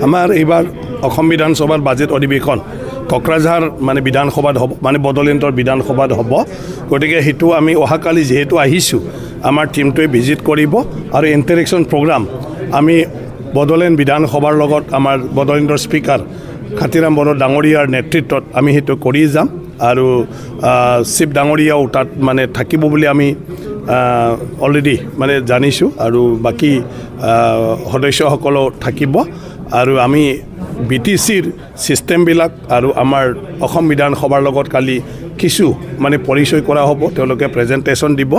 আমাৰ এইবাৰ অসম বিধানসভাৰ বাজেট অধিৱেশন কোকৰাঝাৰ মানে বিধানসভাত হ'ব মানে বড়োলেণ্ডৰ বিধানসভাত হ'ব গতিকে হেতু আমি অহাকালি যেহেতু আহিছোঁ আমাৰ টিমটোৱে ভিজিট কৰিব আৰু ইন্টাৰেকশন প্ৰগ্ৰাম আমি বড়োলেণ্ড বিধানসভাৰ লগত আমাৰ বড়োলেণ্ডৰ স্পিকাৰ খাতিৰাম বড়ো ডাঙৰীয়াৰ নেতৃত্বত আমি হেতু কৰি যাম আৰু চিফ ডাঙৰীয়াও তাত মানে থাকিব বুলি আমি অলৰেডি মানে জানিছোঁ আৰু বাকি সদস্যসকলো থাকিব আৰু আমি BTCৰ সিস্টেমবিলাক আৰু আমাৰ অসম বিধানসভাৰ লগত কালি কিছু মানে পৰিচয় কৰা হ'ব তেওঁলোকে প্ৰেজেন্টেশন দিব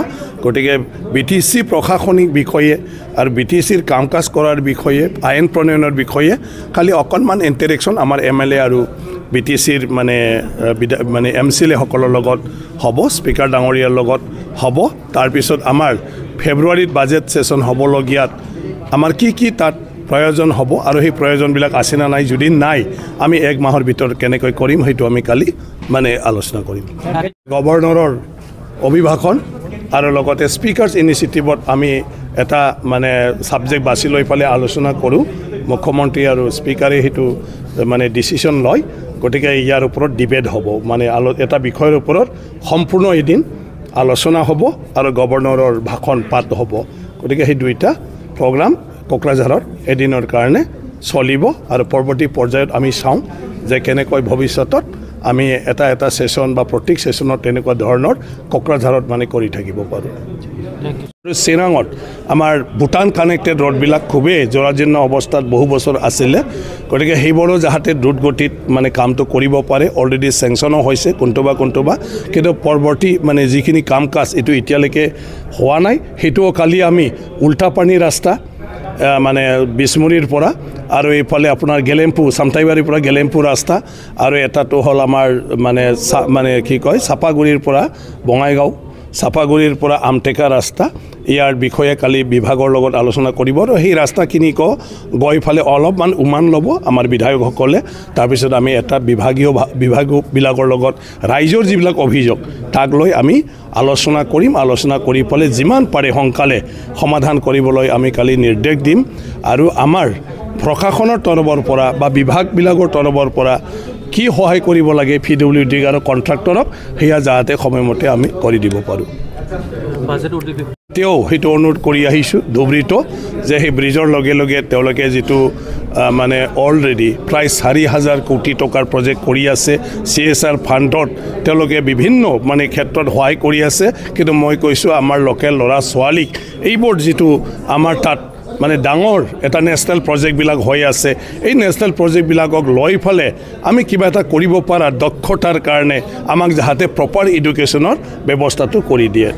গতিকে BTC প্ৰশাসনিক বিষয়ে আৰু BTCৰ কামকাজ কৰাৰ বিষয়ে আইন প্ৰণয়নৰ বিষয়ে খালি অকণমান ইন্টাৰেকশন আমাৰ MLA আৰু BTCৰ মানে MCLA সকলৰ লগত হ'ব স্পিকাৰ ডাঙৰীয়াৰ লগত হ'ব তাৰ পিছত আমাৰ ফেব্ৰুৱাৰীত বাজেট সেশন হ'বলগীয়াত আমাৰ কি তাত প্ৰয়োজন হ'ব আৰু সেই প্ৰয়োজনবিলাক আছে না নাই যদি নাই আমি এক মাহৰ ভিতৰত কেনেকৈ কৰিম হেতু আমি কালি মানে আলোচনা কৰিম গভৰ্ণৰৰ অভিভাষণ আৰু লগতে স্পিকাৰ্ছ ইনিচিয়েটিভত আমি এটা মানে সাবজেক্ট বাছি লৈ পালে আলোচনা কৰোঁ মুখ্যমন্ত্ৰী আৰু স্পিকাৰে হেতু মানে ডিসিশন লয় গতিকে ইয়াৰ ওপৰত ডিবেট হ'ব মানে এটা বিষয়ৰ ওপৰত সম্পূৰ্ণ এদিন আলোচনা হ'ব আৰু গভৰ্ণৰৰ ভাষণ পাঠ হ'ব গতিকে সেই দুইটা প্ৰগ্ৰাম কোকৰাঝাৰৰ এদিনৰ কাৰণে চলিব আৰু পৰৱৰ্তী পৰ্যায়ত আমি চাওঁ যে কেনেকৈ ভৱিষ্যতত আমি এটা সেশন বা প্ৰত্যেক সেশনত তেনেকুৱা ধৰণৰ কোকৰাঝাৰত মানে কৰি থাকিব পাৰোঁ চিৰাঙত আমাৰ ভূটান কানেক্টেড ৰোডবিলাক খুবেই জৰাজীৰ্ণ অৱস্থাত বহু বছৰ আছিলে গতিকে সেইবোৰো যাহাতে দ্ৰুতগতিত মানে কামটো কৰিব পাৰে অলৰেডি চেংচনো হৈছে কোনটোবা কিন্তু পৰৱৰ্তী মানে যিখিনি কাম কাজ এইটো এতিয়ালৈকে হোৱা নাই সেইটোও কালি আমি উল্টাপানী ৰাস্তা মানে বিষ্ণুৰীৰ পৰা আৰু এইফালে আপোনাৰ গেলেম্পু সামটাইবাৰীৰ পৰা গেলেম্পু ৰাস্তা আৰু এটাটো হ'ল আমাৰ মানে কি কয় চাপাগুৰিৰ পৰা বঙাইগাঁও চাপাগুৰিৰ পৰা আমটেকা ৰাস্তা ইয়াৰ বিষয়ে কালি বিভাগৰ লগত আলোচনা কৰিব আৰু সেই ৰাস্তাখিনি গৈ ফালে অলপমান উমান ল'ব আমাৰ বিধায়কসকলে তাৰপিছত আমি এটা বিভাগবিলাকৰ লগত ৰাইজৰ যিবিলাক অভিযোগ তাক লৈ আমি আলোচনা কৰি পালে যিমান পাৰে সোনকালে সমাধান কৰিবলৈ আমি কালি নিৰ্দেশ দিম আৰু আমাৰ প্ৰশাসনৰ তৰফৰ পৰা বা বিভাগবিলাকৰ তৰফৰ পৰা কি সহায় কৰিব লাগে PWD আৰু কন্ট্ৰাক্টৰক হেয়া যাতে সময়মতে আমি কৰি দিব পাৰোঁ তেও হেতু অনুৰোধ কৰি আহিছোঁ ধুবুৰীতো যে সেই ব্ৰিজৰ লগে তেওঁলোকে যিটো মানে অলৰেডি প্ৰায় 4,000 কোটি টকাৰ প্ৰজেক্ট কৰি আছে CSR ফাণ্ডত তেওঁলোকে বিভিন্ন মানে ক্ষেত্ৰত সহায় কৰি আছে কিন্তু মই কৈছোঁ আমাৰ লোকেল ল'ৰা ছোৱালীক এইবোৰ যিটো আমাৰ তাত মানে ডাঙৰ এটা নেশনাল প্ৰজেক্টবিলাক হৈ আছে এই নেশনাল প্ৰজেক্টবিলাকক লৈ ফালে আমি কিবা এটা কৰিব পৰা দক্ষতাৰ কাৰণে আমাক যাতে প্ৰপাৰ এডুকেশ্যনৰ ব্যৱস্থাটো কৰি দিয়ে